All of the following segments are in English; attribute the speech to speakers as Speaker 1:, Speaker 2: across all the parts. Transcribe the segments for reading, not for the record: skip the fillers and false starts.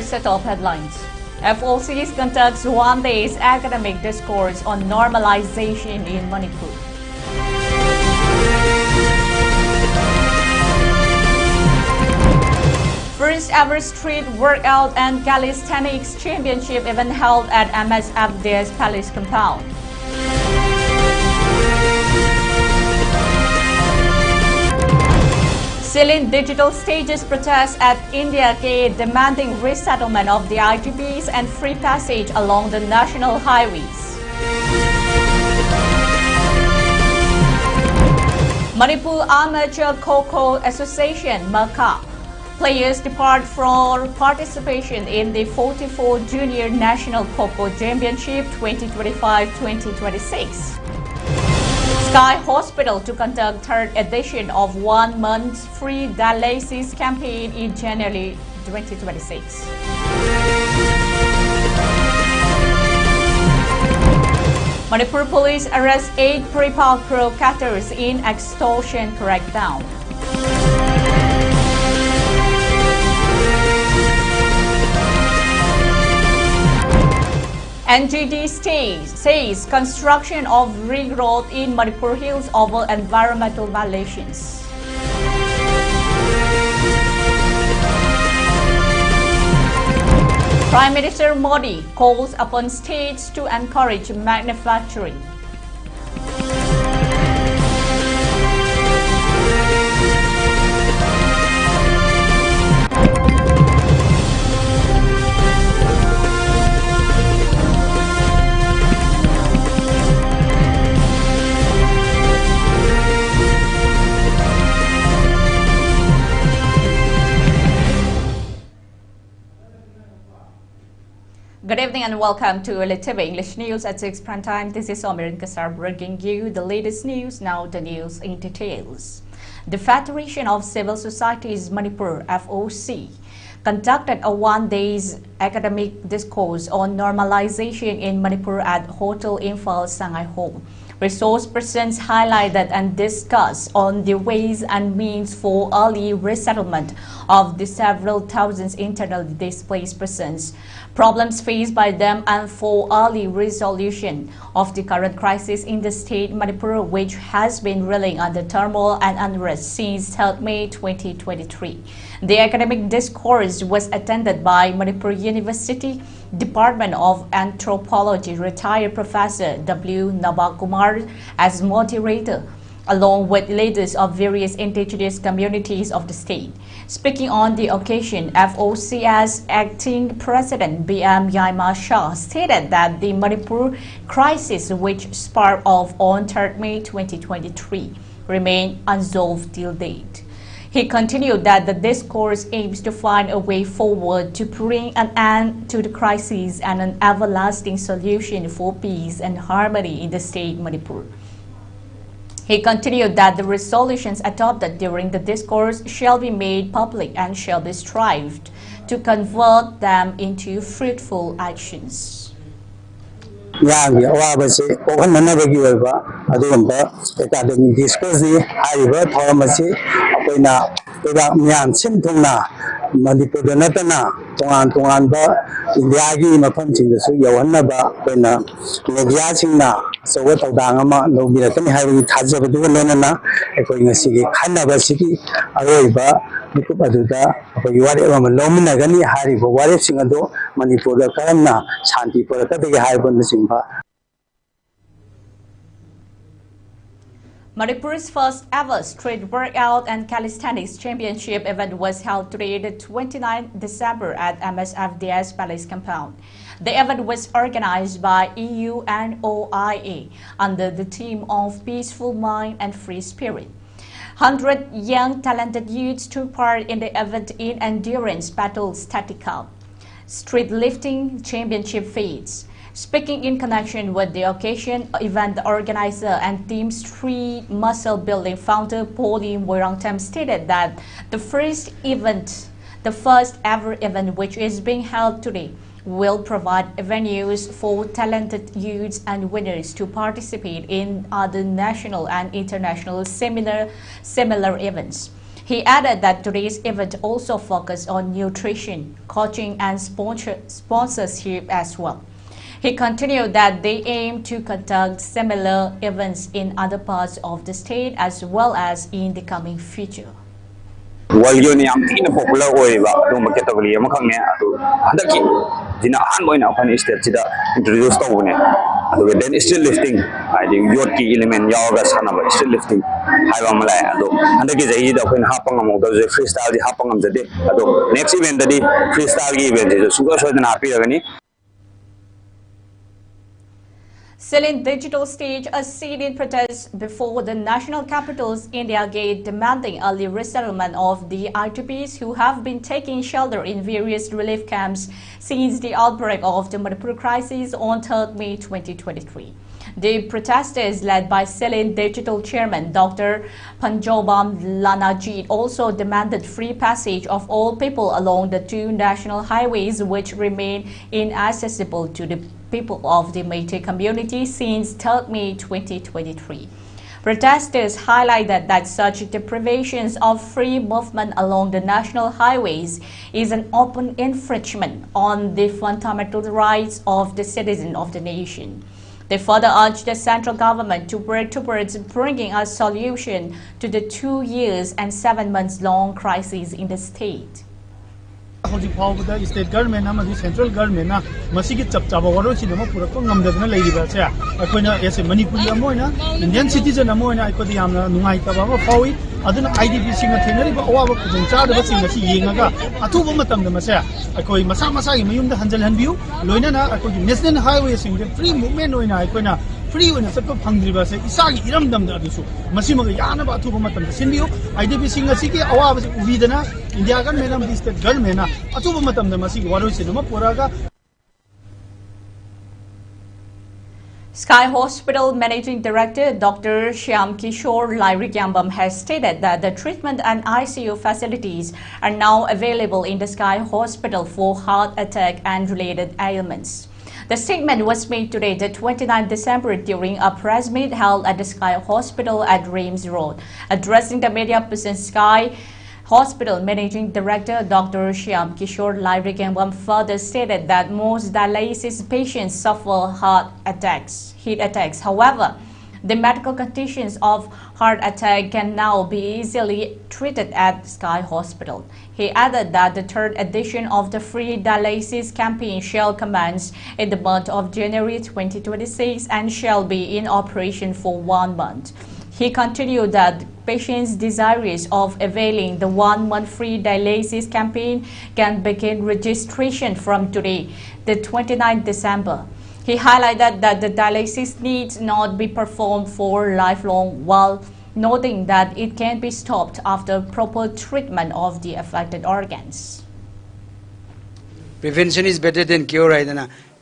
Speaker 1: set of headlines. FOC conducts one day's academic discourse on normalization in Manipur. First ever street workout and calisthenics championship event held at MSFDS Palace compound. Sealing digital stages protest at India Gate demanding resettlement of the IDPs and free passage along the national highways. Manipur Amateur Kho Association (MACA) players depart for participation in the 44 Junior National Kho Championship 2025-2026. Sky Hospital to conduct third edition of 1 month free dialysis campaign in January 2026. Manipur police arrest 8 provocators in extortion crackdown. NGD says construction of ring road in Manipur Hills over environmental violations. Prime Minister Modi calls upon states to encourage manufacturing. Good evening and welcome to ELITETV English News at 6 prime time. This is Somirin bringing you the latest news. Now the news in details. The Federation of Civil Societies Manipur (FOC) conducted a one-day's academic discourse on normalization in Manipur at Hotel Imphal Shanghai Home. Resource persons highlighted and discussed on the ways and means for early resettlement of the several thousands internally displaced persons, problems faced by them, and for early resolution of the current crisis in the state Manipur, which has been reeling under turmoil and unrest since 3rd May 2023. The academic discourse was attended by Manipur University Department of Anthropology retired Professor W. Navakumar as moderator, along with leaders of various indigenous communities of the state. Speaking on the occasion, FOC's acting president B.M. Yaima Shah stated that the Manipur crisis, which sparked off on 3rd May 2023, remained unsolved till date. He continued that the discourse aims to find a way forward to bring an end to the crisis and an everlasting solution for peace and harmony in the state Manipur. He continued that the resolutions adopted during the discourse shall be made public and shall be strived to convert them into fruitful actions.
Speaker 2: Academic discourse Manipur Natana, India Mapamching, so Yawanaba, Media China, so what of Dangama, no Mirakan having Tazabu Lenana, according to City, Kanaba City, Areva, Nikupaduda, Yuadam Lominagani, Hari for what if Singado, Manipur, Karana, Santi, for a Kabi High on the Simba.
Speaker 1: Manipur's first ever street workout and calisthenics championship event was held today, the 29th December at MSFDS Palace compound. The event was organized by EU and OIA under the theme of Peaceful Mind and Free Spirit. 100 young talented youths took part in the event in endurance battle static cup, street lifting championship feats. Speaking in connection with the occasion, event organizer and Team Street Muscle Building founder Pauline Moirangtam stated that the first ever event which is being held today will provide venues for talented youths and winners to participate in other national and international similar events. He added that today's event also focused on nutrition, coaching and sponsorship as well. He continued that they aim to conduct similar events in other parts of the state as well as in the coming future.
Speaker 3: World popular category state introduced then still lifting key element still lifting freestyle next event freestyle event
Speaker 1: Selling digital stage a sit-in protest before the national capital's India Gate demanding early resettlement of the IDPs who have been taking shelter in various relief camps since the outbreak of the Manipur crisis on 3rd May 2023. The protesters, led by Selin Digital Chairman Dr. Panjobam Lanajit, also demanded free passage of all people along the two national highways which remain inaccessible to the people of the Meitei community since 3rd May 2023. Protesters highlighted that such deprivations of free movement along the national highways is an open infringement on the fundamental rights of the citizens of the nation. They further urged the central government to work towards bringing a solution to the 2 years and 7 months long crisis in the state.
Speaker 4: State government and central government as a Manipuri Indian citizen IDP national highways free movement free when a Pangriva say Isagi Iram Dabisu, Massimo Yana Batuba Sindio, IDP singer Siki, Awa Vidana, India government, state government, Atubatam the Masi, Waru Cinema Puraga.
Speaker 1: Sky Hospital Managing Director Dr. Shyam Kishore Lairikambam has stated that the treatment and ICU facilities are now available in the Sky Hospital for heart attack and related ailments. The statement was made today, the 29th December, during a press meet held at the Sky Hospital at Reims Road. Addressing the media person, Sky Hospital Managing Director Dr. Shyam Kishore Lairikambam further stated that most dialysis patients suffer heat attacks. However, the medical conditions of heart attack can now be easily treated at Sky Hospital. He added that the third edition of the free dialysis campaign shall commence in the month of January 2026 and shall be in operation for 1 month. He continued that patients desirous of availing the 1 month free dialysis campaign can begin registration from today, the 29th December. He highlighted that the dialysis needs not be performed for lifelong, while noting that it can be stopped after proper treatment of the affected organs.
Speaker 5: Prevention is better than cure, right?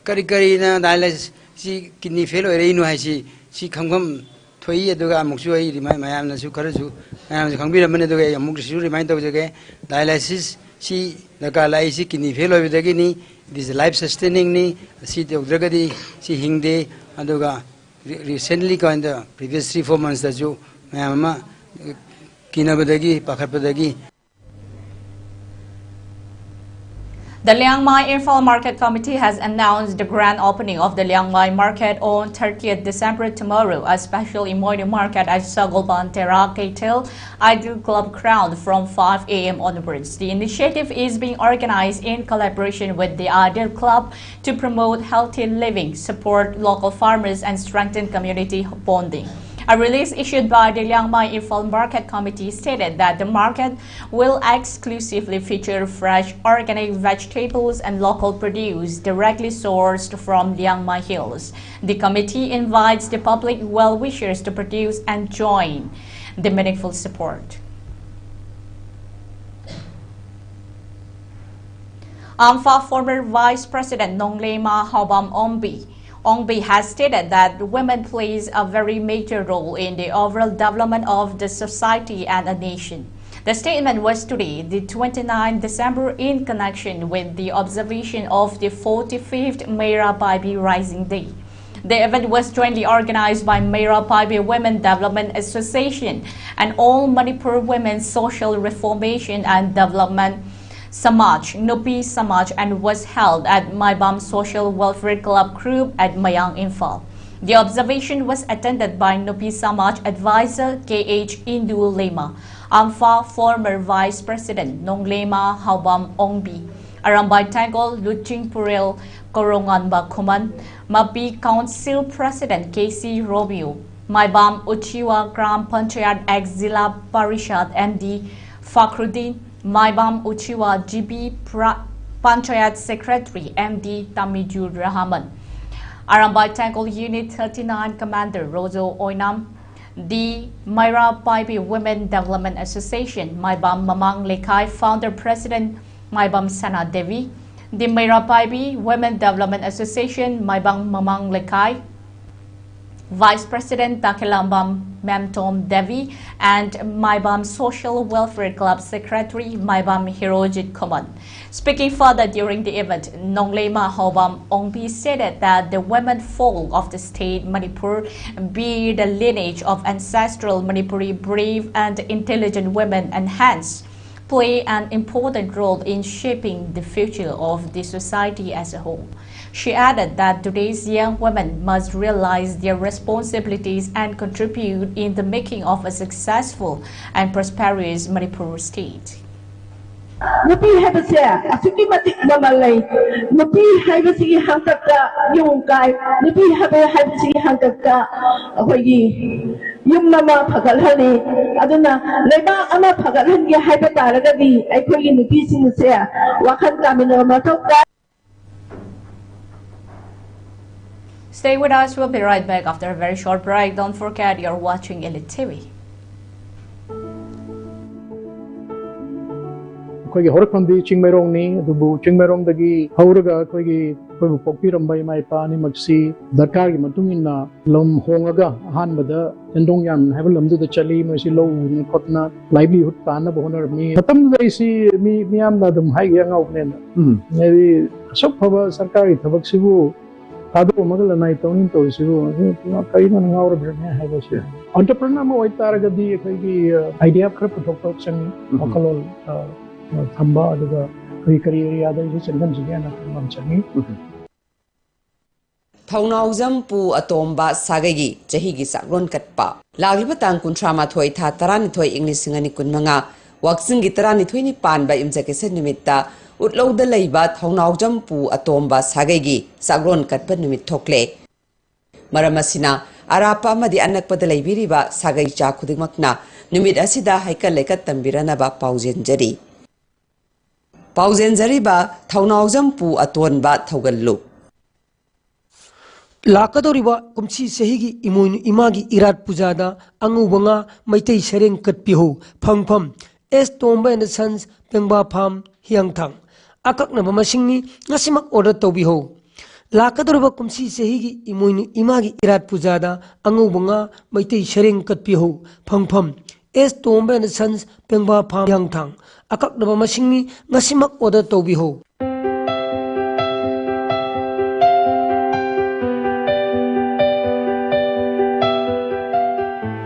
Speaker 5: Kari na dialysis si kidney failure ino hai si khangam thoi aduga amuksu ai rimai mayam na su kharasu mayam su khangbi ramane aduga amuk su remind tau jage dialysis si dakalai si kidney failure bidagi ni this life sustaining ni si dogdragadi si hingde aduga recently in the previous 3-4 months that you mayama kinabadagi pakharpadagi.
Speaker 1: The Liang Mai Info Market Committee has announced the grand opening of the Liang Mai Market on 30th December tomorrow, a special morning market at Sagolban Tera Keitel Ideal Club Ground from 5 a.m. onwards. The initiative is being organized in collaboration with the Ideal Club to promote healthy living, support local farmers, and strengthen community bonding. A release issued by the Liang Mai Info Market Committee stated that the market will exclusively feature fresh organic vegetables and local produce directly sourced from Liang Mai Hills. The committee invites the public well-wishers to produce and join the meaningful support. AMFA former Vice President Nonglema Haobam Ongbi has stated that women plays a very major role in the overall development of the society and a nation. The statement was today, the 29th December, in connection with the observation of the 45th Meira Baby Rising Day. The event was jointly organized by Meira Paibe Women Development Association and All Manipur Women Social Reformation and Development Samaj, Nupi Samaj, and was held at Maibam Social Welfare Club Group at Mayang Infal. The observation was attended by Nupi Samaj advisor KH Indu Lema, Amfa former Vice President Nong Lema Haubam Ongbi, Arambay Tagol Luching Puril Korongan Bakuman, Mapi Council President KC Romeo, Maibam Uchiwa Gram Panchayat Exila Parishad MD Fakhruddin, Maibam Uchiwa GB Panchayat Secretary MD Tamijur Rahman, Arambay Tagol Unit 39 Commander Rozo Oinam, the Meira Paibe Women Development Association, Maibam Mamang Lekai Founder President Maibam Sana Devi, the Meira Paibe Women Development Association, Maibam Mamang Lekai Vice President Dakilambam Memtom Devi, and Maibam Social Welfare Club Secretary Maibam Hirojit Koman. Speaking further during the event, Nonglema Hobam Ongbi stated that the women folk of the state Manipur be the lineage of ancestral Manipuri brave and intelligent women and hence play an important role in shaping the future of the society as a whole. She added that today's young women must realize their responsibilities and contribute in the making of a successful and prosperous Manipur state.
Speaker 6: Nupi habase asuki mati namalai nupi habasi hangkaka yungkai nupi habasi hangkaka hoyi yum mama phagalhani aduna leba ama phagalhangi haiba taragadi aikhogi nupi singse wakhan kamina matokka.
Speaker 1: Stay with us, we'll be right back after a very short break. Don't forget you're watching ELITETV.
Speaker 7: Koigi horakandi chingmerong ni adubu chingmerong dagi hauraga koigi koibu pokpirambai mai pa ni magsi darkar gi matungina lom hongaga ahanbada endong yam habelamdu da chali moisi lo ni khotna livelihood pana bohonor mi matam dai si mi miam da dum hai yang au nen maybe sok phaba sarkari thabak sibu ado magala nai tonin to sibu kai na ngawra berne hai ba si entrepreneur mo itaragadi koigi idea khar pathok chang okalol Thamba aduga kari career yada is chengan jigana tham changi
Speaker 8: Thaunaujam pu atomba sagagi chahigi sakron katpa lagliba tang kuntrama thoi tha tarani thoi English ngani kunmanga waksing gi tarani thoi ni pan ba imjake se nimitta utlo da leiba thaunaujam pu atomba sagagi sakron katpa nimit thokle maramasina arapa amadi anakpada leibiriba sagai cha khudingmakna nimit asida haikal lekat tambirana ba paujenjari Pauzenjariba Thaunaujam pu atonba Thaugallu.
Speaker 9: Lakadoriba kumsi sehigi imagi irat pujada angubanga maitei sereng katpiho phangpham es tomba and sons pengba pham hiangthang akakna bamasingni ngasimak order tobiho. Lakadoriba kumsi sehigi imagi irat pujada angubanga maitei sereng katpiho phangpham es tomba and sons pengba pham hiangthang akaknaba masingni ngasimak order tobiho.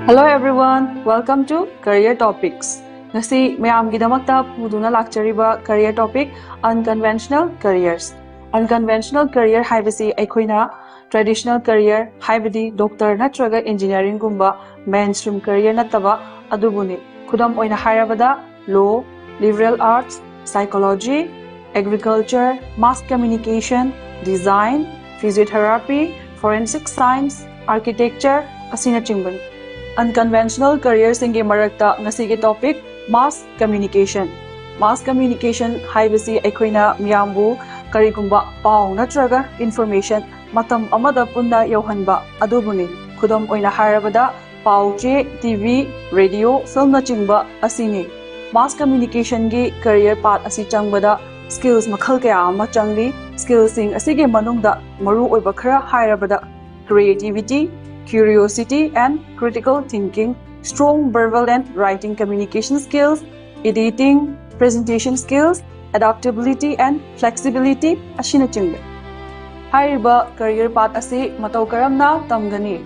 Speaker 10: Hello everyone, welcome to Career Topics. Ngasi mayam gidamakta puduna lakchariba career topic unconventional careers. Unconventional career haibasi aikhoina traditional career haibadi doctor natraga engineering gumba mainstream career nataba adubuni khudam oina hairabada law, liberal arts, psychology, agriculture, mass communication, design, physiotherapy, forensic science, architecture, asina chingban. Unconventional careers inge marakta ngasige topic mass communication. Mass communication haibasi aikhoina miyambu karigumba pau natraga information matam amada punna yohanba adubuni khudam oina hairabada pau che TV, radio, film na chingba asini. Mass communication gi career path asi changbada skills makhal kaya ama changli skills sing asige manungda maru oiba khara hairabada creativity, curiosity and critical thinking, strong verbal and writing communication skills, editing, presentation skills, adaptability and flexibility ashina chingba. Hairiba career path asi matau karamna tamgani.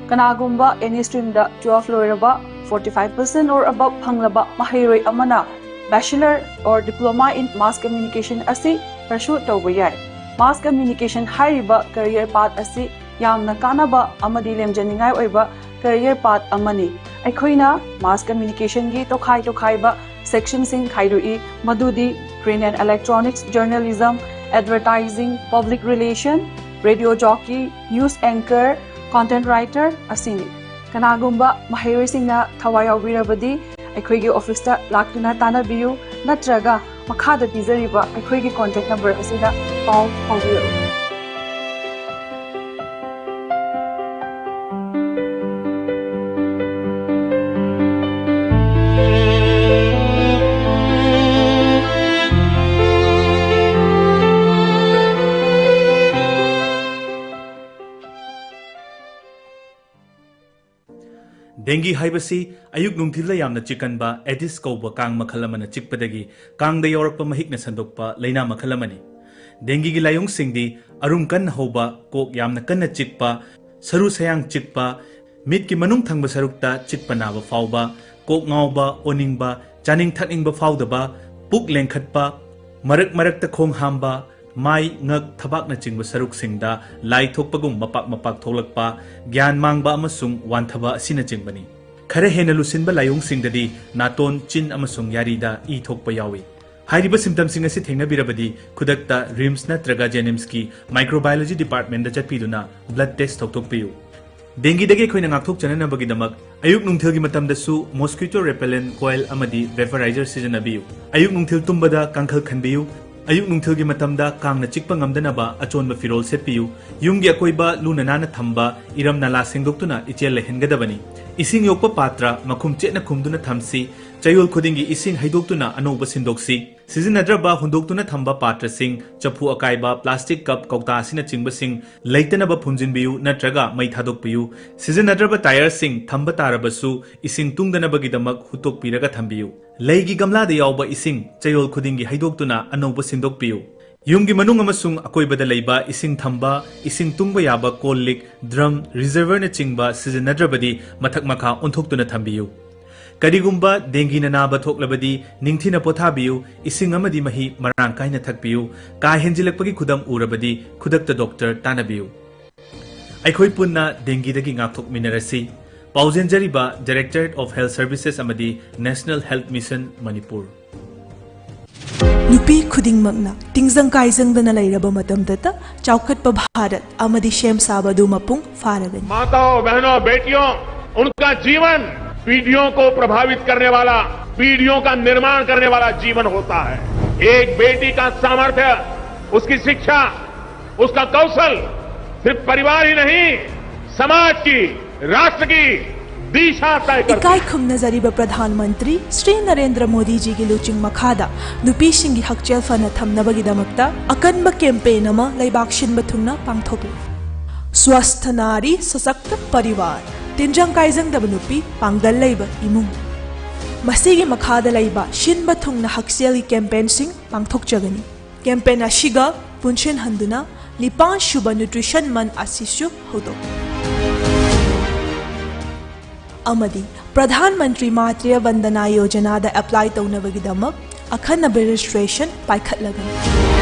Speaker 10: Kanagumba any stream da 12 loiraba 45% or above panglaba mahiroi amana bachelor or diploma in mass communication asi pursue tawba yai. Mass communication hairiba career path asi yamna kanaba amadi lemjaningai oiba career path amani. Aikhoina mass communication gi tokhai ba section sing khairui madudi print and electronics journalism advertising public relation radio jockey news anchor content writer asini kanagumba mahiroi singna thawai yaubirabadi aikhoigi office ta laktuna tanabiyu natraga makhada pizariba aikhoigi contact number asida call haubiyo.
Speaker 11: Dengue haibasi ayuk nungthila yamna chikanba Aedes kauba kang makhalamana chikpadagi kang da yorakpa mahikna sandokpa laina makhalamani. Dengue gi layong singdi arum kan hoba kok yamna kanna chikpa saru sayang chikpa mit ki manung thangba sarukta chikpa naba fauba kok ngauba oningba chaning thakningba faudaba puk lengkhatpa marak ta khong hamba mai ngak thabak na chingba saruk singda lai thokpagum mapak tholakpa gyan mangba amasung wanthaba asina chingbani khare hena lusinba layong singdadi naton chin amasung yarida I thokpa yawi hairiba symptoms sing asi thengna birabadi khudakta rims na traga jenims ki microbiology department da chatpiduna blood test thokpiyu dengue dage khoina ngakthok chanana bagi damak ayuk nungthil gi matam da su mosquito repellent coil amadi vaporizer sijanabiyu ayuk nungthil tumbada kangkhal khanbiyu ayuk nungthil gi matamda kangna chikpa ngamdanaba achonba firol setpiyu yumgi akoiba luna nana thamba iram nala sengdoktuna ichel lehengadabani ising yokpa patra makhum chena khumduna thamsi chayol khudingi ising haidoktuna anoba sindoksi sizinnadraba hundoktuna thamba patra sing chapu akaiba plastic cup kaukta asina chingba sing leitanaba phumjinbiyu natraga mai thadokpiyu sizinnadraba tire sing thamba tarabasu ising tungdanabagi damak hutok piraga thambiyu leigi gamla de yawba ising chayol khudingi haidoktuna anoba sindokpiyu yumgi manung amasung akoibada leiba ising thamba ising tungba yaba kollik drum reservoir na chingba sizinnadrabadi mathak makha onthokduna thambiyu Karigumba dengue na naba thoklabadi ningthina pothabiyu ising amadi mahi marang kaina thakpiyu ka henjilakpagi khudam urabadi khudakta doctor tanabiyu aikhoi punna dengue dagi ngakthok minarasi paujenjariba Directorate of Health Services amadi National Health Mission Manipur
Speaker 12: Nupi khuding magna tingzang kaizang da na lairaba matamdata chaukat pa Bharat amadi shem sabadu mapung faragani
Speaker 13: माताओं बहनों बेटियों उनका जीवन पीढ़ियों को प्रभावित करने वाला पीढ़ियों का निर्माण करने वाला जीवन होता है एक बेटी का सामर्थ्य उसकी शिक्षा उसका कौशल सिर्फ परिवार ही नहीं समाज की राष्ट्र की दिशा तय करता है
Speaker 12: इकाई खुमना जरीब प्रधानमंत्री श्री नरेंद्र मोदी जी की लुचिंग मखादा नुपी सिंगी हकचेल फना थमनबगी दमकता अकनब कैंपेन अमा लैबाक्शिन बथुंगना पांगथोकली स्वस्थ नारी सशक्त परिवार तिंजंग काइजंग दब नुपी पांगल लैब इमुंग मसीगी मखादा लैबा शिनब थुंगना हकसेल कैंपेन सिंग पांगथोकजगनी कैंपेन अशिगा पुंशन हंदुना लिपान शुभ न्यूट्रिशन मन असिसु होदो अमदी प्रधानमंत्री मातृ वंदना योजना दा अप्लाई तौनबगिदमक अखनब रजिस्ट्रेशन पाइखतलगनी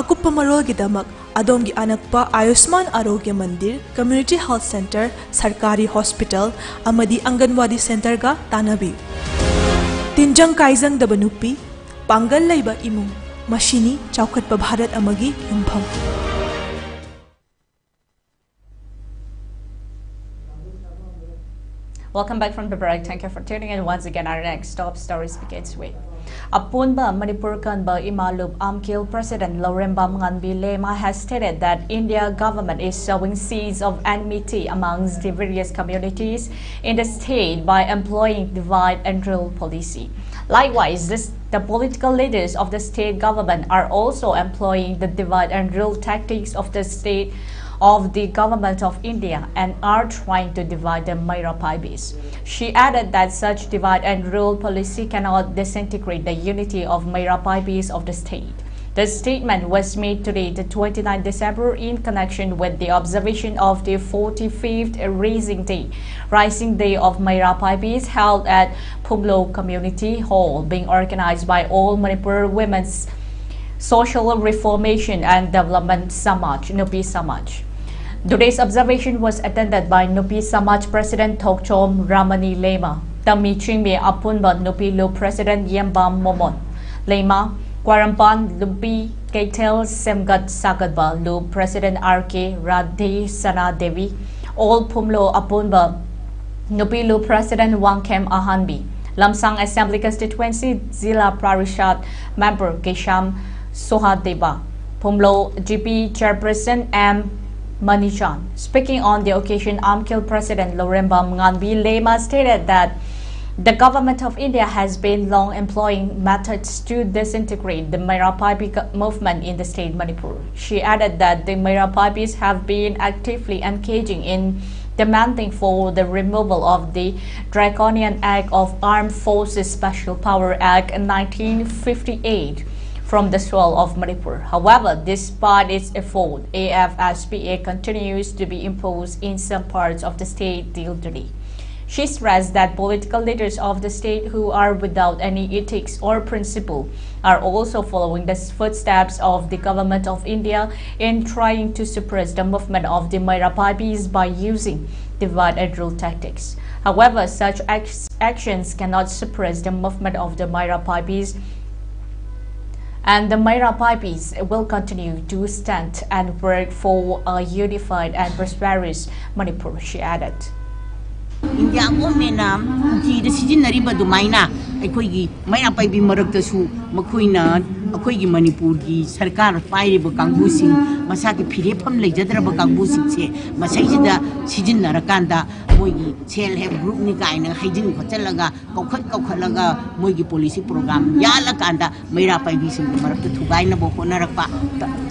Speaker 12: अकुप्प मरोगिदमक अदोमगी अनक्पा आयुष्मान आरोग्य मंदिर कम्युनिटी हेल्थ सेंटर सरकारी हॉस्पिटल अमदी अंगनवाड़ी सेंटर का तानबी तिंजंग काइजंग दबनुपी पांगल लैब इमुंग मशीनी चौखटप Bharat अमगी युंफम
Speaker 1: Welcome back from the break. Thank you for tuning in once again. Our next top stories begins with Apunba Manipur Kanba Imalub Amkil President Lauremba Nganbi Lema has stated that India government is sowing seeds of enmity amongst the various communities in the state by employing divide and rule policy. Likewise, the political leaders of the state government are also employing the divide and rule tactics of the state of the government of India and are trying to divide the Marapai base. She added that such divide and rule policy cannot disintegrate the unity of Marapai base of the state. The statement was made today, the 29th December, in connection with the observation of the 45th Rising Day of Mayrapaibis held at Phumlo Community Hall, being organized by All Manipur Women's Social Reformation and Development Samaj, Nupi Samaj. Today's observation was attended by Nupi Samaj President Thokchom Ramani Lema, Tami Chingme Apunba Nupi Lu President Yembam Momon Lema, Kwarampan Lupi Keitel Semgat Sagadba Lu President RK Radhe Sana Devi, All Phumlo Apunba Nupi Lu President Wangkem Ahanbi, Lamsang Assembly Constituency Zila Parishad Member Kesham Sohadeba, Phumlo GP Chairperson M. Manichan. Speaking on the occasion, Amkil President Lorembam Nganbi Lema stated that the government of India has been long employing methods to disintegrate the Mayrapabi movement in the state Manipur. She added that the Mayrapaibis have been actively engaging in demanding for the removal of the Draconian Act of Armed Forces Special Power Act 1958 from the soil of Manipur. However, despite its effort, AFSPA continues to be imposed in some parts of the state till today. She stressed that political leaders of the state who are without any ethics or principle are also following the footsteps of the government of India in trying to suppress the movement of the Mayrapaibis by using divide and rule tactics. However, such actions cannot suppress the movement of the Mayrapaibis, and the Mayrapaibis will continue to stand and work for a unified and prosperous Manipur, she added.
Speaker 14: India government ji the sizinariba dumaina aikoigi Mayrapabi maraktasu makoina akoigi Manipur gi sarkar pairiba kangbu sing masaki phirefam leijadraba kangbu singse masaisida sizinnarakanda moigi self help group ni kaina haijin khotalaga kaukhatlaga moigi policy program yala kanda Mayrapabi sing marakta thugaina bo honarakpa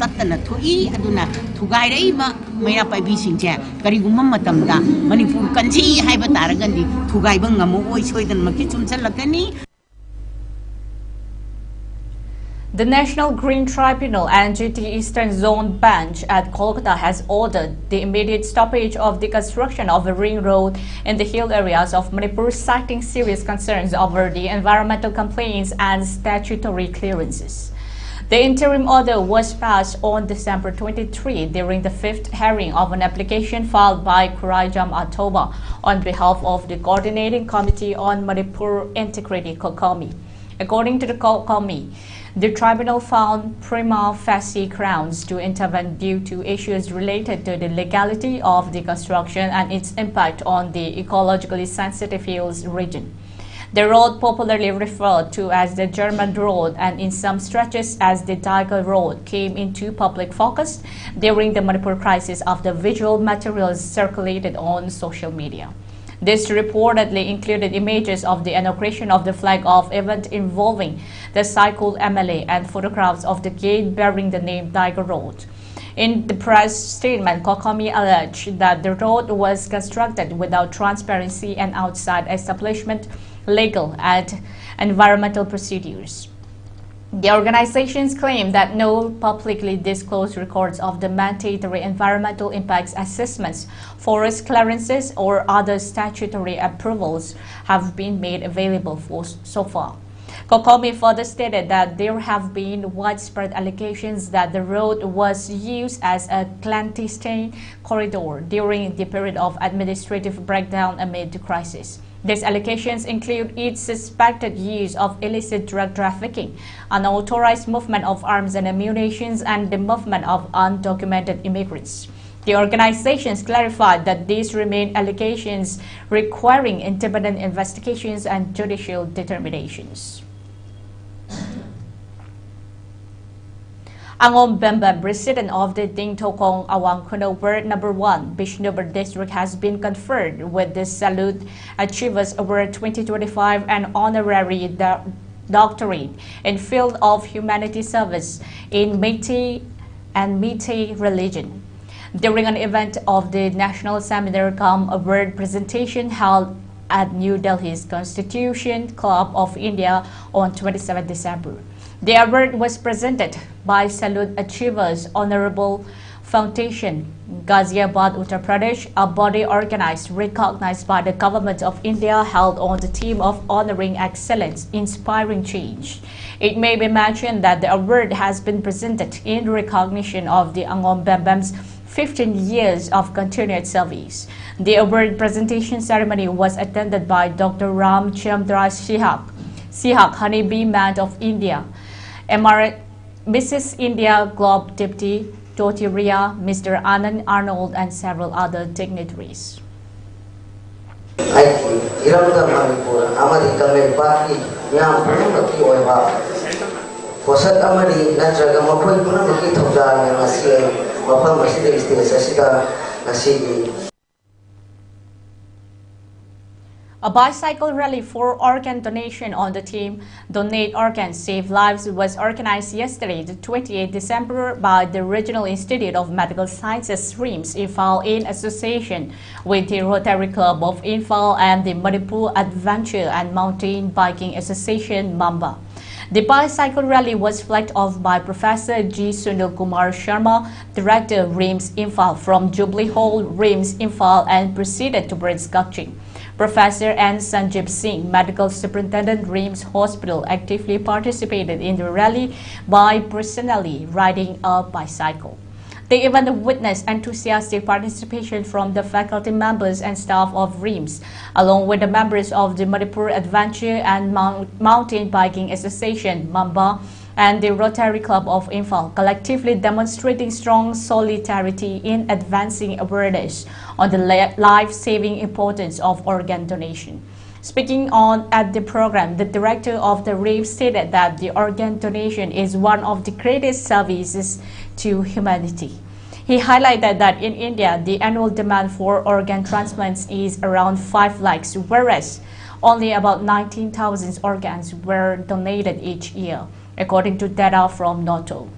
Speaker 14: tatana thui aduna thugairaiba Mayrapabi singche karigumma matamda Manipur kanchi haiba taragandi thugaiba ngamu oi soidan makki chumchalakani.
Speaker 1: The National Green Tribunal and GT Eastern Zone Bench at Kolkata has ordered the immediate stoppage of the construction of a ring road in the hill areas of Manipur, citing serious concerns over the environmental complaints and statutory clearances. The interim order was passed on December 23 during the fifth hearing of an application filed by Kuraijam Atoba on behalf of the Coordinating Committee on Manipur Integrity Kokomi. According to the Kokomi, the tribunal found prima facie grounds to intervene due to issues related to the legality of the construction and its impact on the ecologically sensitive hills region. The road, popularly referred to as the German Road and in some stretches as the Tiger Road, came into public focus during the Manipur crisis after visual materials circulated on social media. This reportedly included images of the inauguration of the flag-off event involving the cycle MLA and photographs of the gate bearing the name Tiger Road. In the press statement, Kokomi alleged that the road was constructed without transparency and outside establishment legal and environmental procedures. The organizations claim that no publicly disclosed records of the mandatory environmental impacts assessments, forest clearances, or other statutory approvals have been made available so far. Kokomi further stated that there have been widespread allegations that the road was used as a clandestine corridor during the period of administrative breakdown amid the crisis. These allegations include its suspected use of illicit drug trafficking, unauthorized movement of arms and ammunition, and the movement of undocumented immigrants. The organizations clarified that these remain allegations requiring independent investigations and judicial determinations. Angom Bemba, resident of the Ding Tokong Awang Kuno No. 1 Bishnupur district, has been conferred with the Salute Achievers Award 2025 and honorary doctorate in field of humanity service in Meitei and Meitei religion during an event of the National Seminar Cum Award presentation held at New Delhi's Constitution Club of India on 27 December. The award was presented by Salute Achievers Honorable Foundation, Ghaziabad, Uttar Pradesh, a body organized, recognized by the Government of India, held on the theme of honoring excellence, inspiring change. It may be mentioned that the award has been presented in recognition of the Angom Bembem's 15 years of continued service. The award presentation ceremony was attended by Dr. Ram Chandra Sihak, Honeybee Man of India, Mrs. India Globe Deputy Doti Ria, Mr. Anand Arnold, and several other dignitaries. A bicycle rally for organ donation on the theme Donate Organs, Save Lives was organized yesterday, the 28th December, by the Regional Institute of Medical Sciences RIMS Imphal in association with the Rotary Club of Imphal and the Manipur Adventure and Mountain Biking Association Mamba. The bicycle rally was flagged off by Professor G. Sunil Kumar Sharma, Director RIMS Imphal from Jubilee Hall, RIMS Imphal, and proceeded towards Gakching. Professor N. Sanjeev Singh, Medical Superintendent, RIMS Hospital, actively participated in the rally by personally riding a bicycle. The event witnessed enthusiastic participation from the faculty members and staff of RIMS, along with the members of the Manipur Adventure and Mountain Biking Association, Mamba, and the Rotary Club of Imphal, collectively demonstrating strong solidarity in advancing awareness on the life-saving importance of organ donation. Speaking at the program, the director of the RIMS stated that the organ donation is one of the greatest services to humanity. He highlighted that in India, the annual demand for organ transplants is around 5 lakhs, whereas only about 19,000 organs were donated each year, according to data from NATO.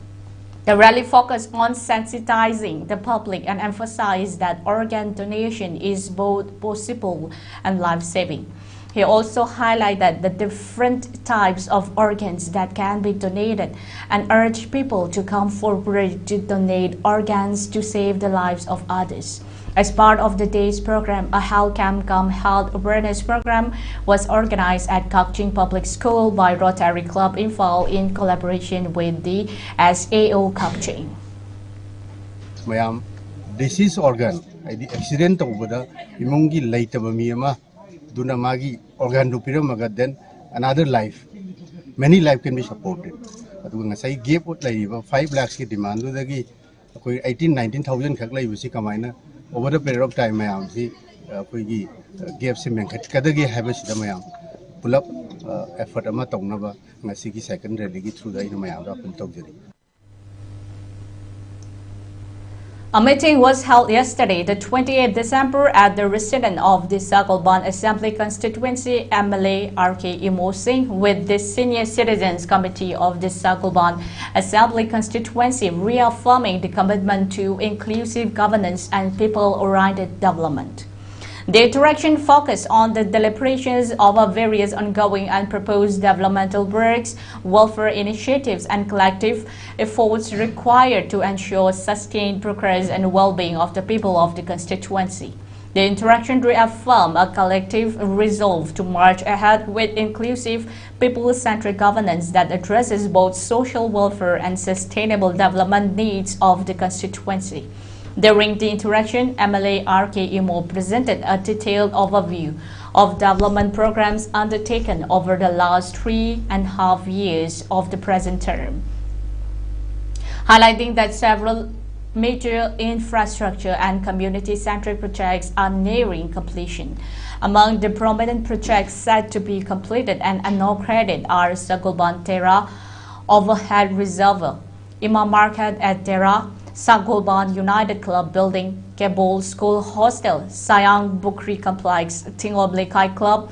Speaker 1: The rally focused on sensitizing the public and emphasized that organ donation is both possible and life-saving. He also highlighted the different types of organs that can be donated and urged people to come forward to donate organs to save the lives of others. As part of the day's program, a Health Camp Health Awareness Program was organized at Gakching Public School by Rotary Club Imphal in collaboration with the SAO Gakching.
Speaker 15: Mayam, disease organ, the accident over the imungi later miyama, dunamagi organ dupiramaga, then another life. Many life can be supported. But when I say gave what like 5 lakhs demand, 18-19,000 kaklay visi kamina. Over the period of time, I am see we gave some Kadagi habits the Mayam. Pull up effort Amatonava, Nasiki second rally through the Mayam up in Togiri.
Speaker 1: A meeting was held yesterday, the 28th December, at the residence of the Sakolban Assembly Constituency MLA RK Imo Singh with the Senior Citizens Committee of the Sakolban Assembly Constituency, reaffirming the commitment to inclusive governance and people-oriented development. The interaction focused on the deliberations of various ongoing and proposed developmental works, welfare initiatives, and collective efforts required to ensure sustained progress and well-being of the people of the constituency. The interaction reaffirmed a collective resolve to march ahead with inclusive, people-centric governance that addresses both social welfare and sustainable development needs of the constituency. During the interaction, MLA RK Imo presented a detailed overview of development programs undertaken over the last 3.5 years of the present term, highlighting that several major infrastructure and community-centric projects are nearing completion. Among the prominent projects set to be completed and inaugurated are Sakolban Tera Overhead Reservoir, Imam Market at Tera, Sakolban United Club Building, Kabul School Hostel, Sayang Bukri Complex, Tingob Lekai Club,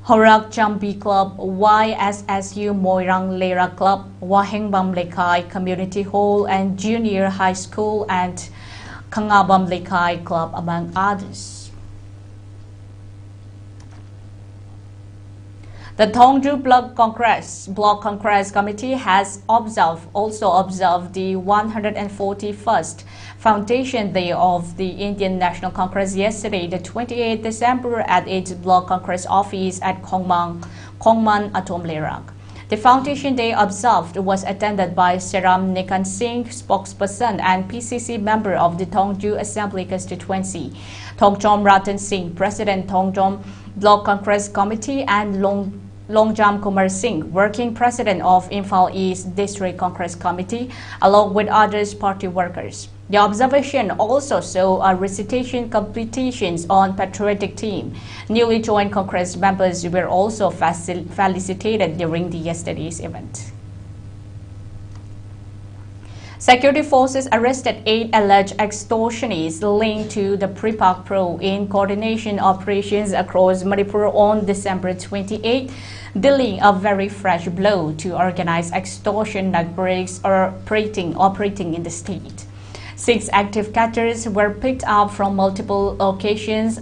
Speaker 1: Horak Jambi Club, YSSU Moirang Lera Club, Wahengbam Lekai Community Hall and Junior High School, and Kangabam Lekai Club, among others. The Thongju Block Congress Committee has also observed the 141st Foundation Day of the Indian National Congress yesterday, the 28th December, at its Block Congress office at Khongman, Atomlerang. The Foundation Day observed was attended by Seram Nikan Singh, spokesperson and PCC member of the Thongju Assembly Constituency, Thongchom Ratan Singh, President Thongchom Block Congress Committee, and Longjam Kumar Singh, Working President of Imphal East District Congress Committee, along with others party workers. The observation also saw a recitation competitions on patriotic theme. Newly joined Congress members were also felicitated during the yesterday's event. Security forces arrested 8 alleged extortionists linked to the Pripak Pro in coordination operations across Manipur on December 28, dealing a very fresh blow to organized extortion networks operating in the state. 6 active catchers were picked up from multiple locations